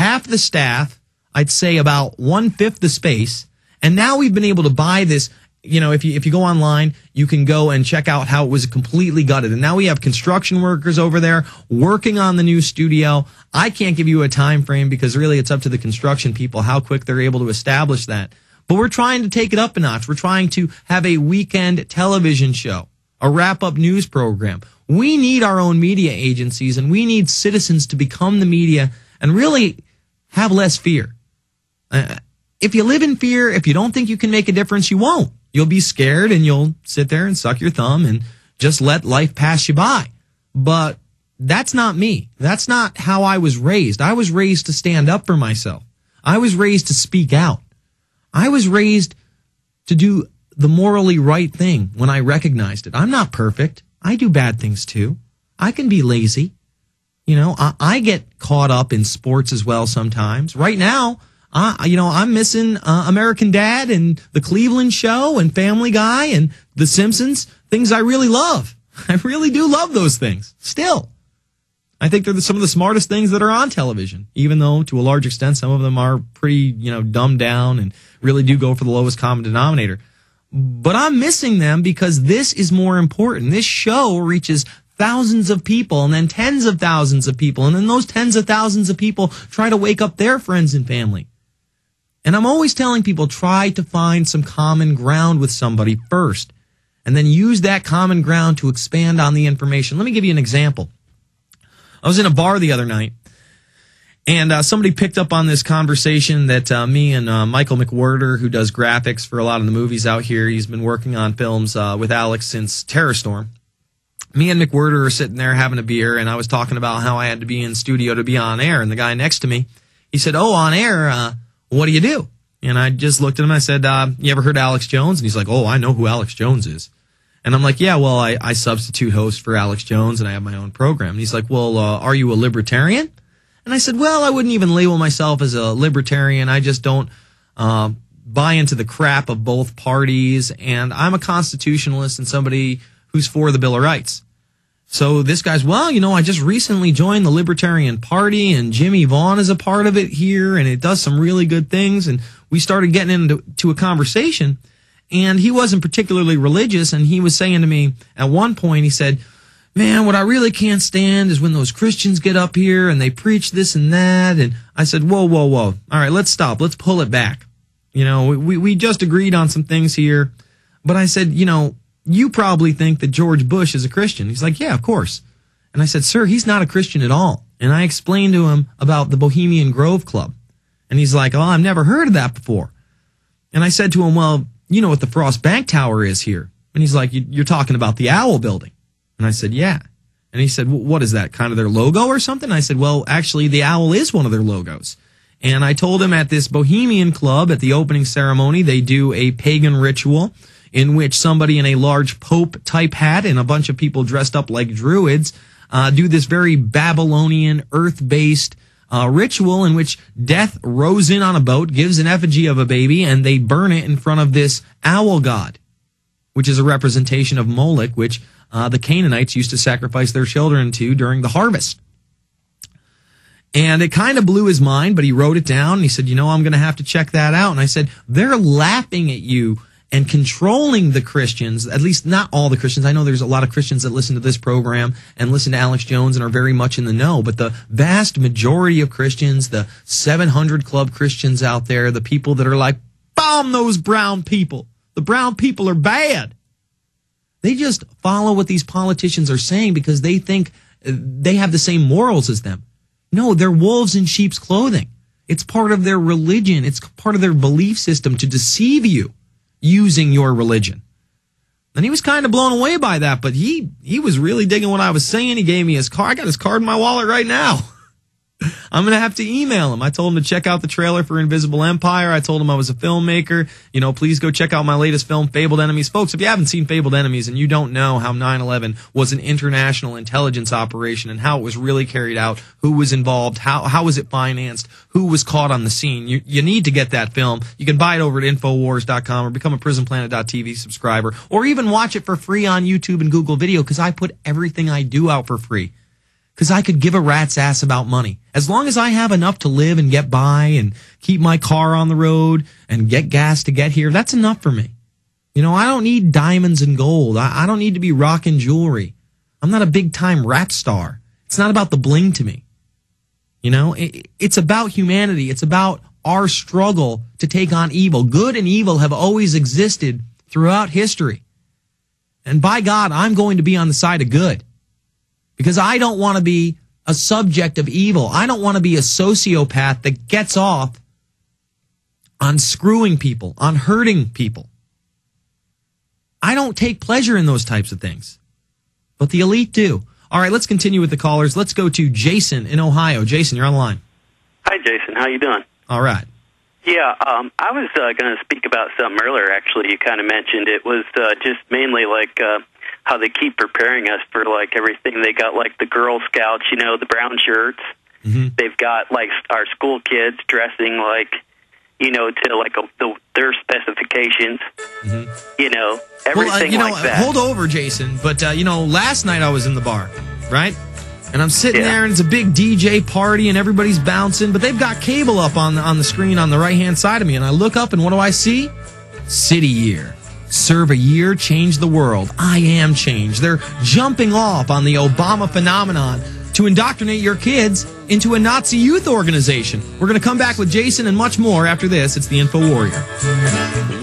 half the staff, I'd say about 1/5 the space. And now we've been able to buy this. You know, if you go online, you can go and check out how it was completely gutted. And now we have construction workers over there working on the new studio. I can't give you a time frame because really it's up to the construction people how quick they're able to establish that. But we're trying to take it up a notch. We're trying to have a weekend television show, a wrap-up news program. We need our own media agencies, and we need citizens to become the media and really have less fear. If you live in fear, if you don't think you can make a difference, you won't. You'll be scared and you'll sit there and suck your thumb and just let life pass you by. But that's not me. That's not how I was raised. I was raised to stand up for myself. I was raised to speak out. I was raised to do the morally right thing when I recognized it. I'm not perfect. I do bad things too. I can be lazy. You know, I get caught up in sports as well sometimes. Right now, I'm missing American Dad and The Cleveland Show and Family Guy and The Simpsons, things I really love. I really do love those things. Still, I think they're some of the smartest things that are on television, even though to a large extent some of them are pretty, dumbed down and really do go for the lowest common denominator. But I'm missing them because this is more important. This show reaches thousands of people and then tens of thousands of people. And then those tens of thousands of people try to wake up their friends and family. And I'm always telling people, try to find some common ground with somebody first, and then use that common ground to expand on the information. Let me give you an example. I was in a bar the other night, and somebody picked up on this conversation that me and Michael McWhirter, who does graphics for a lot of the movies out here, he's been working on films with Alex since Terror Storm. Me and McWhirter are sitting there having a beer, and I was talking about how I had to be in studio to be on air, and the guy next to me, he said, "Oh, on air, what do you do?" And I just looked at him. I said, "You ever heard of Alex Jones?" And he's like, "Oh, I know who Alex Jones is." And I'm like, "Yeah, well, I substitute host for Alex Jones, and I have my own program." And he's like, "Well, are you a libertarian?" And I said, "Well, I wouldn't even label myself as a libertarian. I just don't buy into the crap of both parties, and I'm a constitutionalist and somebody who's for the Bill of Rights." So this guy's, "Well, I just recently joined the Libertarian Party, and Jimmy Vaughn is a part of it here, and it does some really good things." And we started getting into a conversation, and he wasn't particularly religious, and he was saying to me at one point, he said, "Man, what I really can't stand is when those Christians get up here and they preach this and that." And I said, whoa. All right, let's stop. Let's pull it back. We just agreed on some things here. But I said, you probably think that George Bush is a Christian. He's like, "Yeah, of course." And I said, "Sir, he's not a Christian at all." And I explained to him about the Bohemian Grove Club. And he's like, "Oh, I've never heard of that before." And I said to him, "Well, you know what the Frost Bank Tower is here?" And he's like, "You're talking about the Owl Building." And I said, "Yeah." And he said, "Well, what is that, kind of their logo or something?" I said, "Well, actually, the owl is one of their logos." And I told him at this Bohemian Club, at the opening ceremony, they do a pagan ritual in which somebody in a large pope-type hat and a bunch of people dressed up like druids do this very Babylonian, earth-based ritual in which Death rows in on a boat, gives an effigy of a baby, and they burn it in front of this owl god, which is a representation of Moloch, which the Canaanites used to sacrifice their children to during the harvest. And it kind of blew his mind, but he wrote it down, and he said, "I'm going to have to check that out." And I said, "They're laughing at you and controlling the Christians," at least not all the Christians. I know there's a lot of Christians that listen to this program and listen to Alex Jones and are very much in the know, but the vast majority of Christians, the 700 Club Christians out there, the people that are like, "Bomb those brown people. The brown people are bad." They just follow what these politicians are saying because they think they have the same morals as them. No, they're wolves in sheep's clothing. It's part of their religion. It's part of their belief system to deceive you using your religion. And he was kind of blown away by that, but he was really digging what I was saying. He gave me his card. I got his card in my wallet right now. I'm going to have to email him. I told him to check out the trailer for Invisible Empire. I told him I was a filmmaker. Please go check out my latest film, Fabled Enemies. Folks, if you haven't seen Fabled Enemies and you don't know how 9/11 was an international intelligence operation and how it was really carried out, who was involved, how was it financed, who was caught on the scene, you need to get that film. You can buy it over at Infowars.com or become a PrisonPlanet.tv subscriber, or even watch it for free on YouTube and Google Video, because I put everything I do out for free. because I could give a rat's ass about money. As long as I have enough to live and get by and keep my car on the road and get gas to get here, that's enough for me. You know, I don't need diamonds and gold. I don't need to be rocking jewelry. I'm not a big-time rap star. It's not about the bling to me. You know, it's about humanity. It's about our struggle to take on evil. Good and evil have always existed throughout history. And by God, I'm going to be on the side of good. Because I don't want to be a subject of evil. I don't want to be a sociopath that gets off on screwing people, on hurting people. I don't take pleasure in those types of things. But the elite do. All right, let's continue with the callers. Let's go to Jason in Ohio. Jason, you're on the line. Hi, Jason. How you doing? All right. Yeah, I was going to speak about something earlier, actually. You kind of mentioned it was just mainly like how they keep preparing us for like everything. They got like the Girl Scouts, you know, the brown shirts. Mm-hmm. They've got like our school kids dressing like, you know, to like their specifications. Mm-hmm. You know, everything like that. Hold over, Jason. But you know, last night I was in the bar, right? And I'm sitting there, and it's a big DJ party, and everybody's bouncing. But they've got cable up on the screen on the right-hand side of me. And I look up, and what do I see? City Year. Serve a year, change the world. I am change. They're jumping off on the Obama phenomenon to indoctrinate your kids into a Nazi youth organization. We're going to come back with Jason and much more after this. It's the Infowarrior.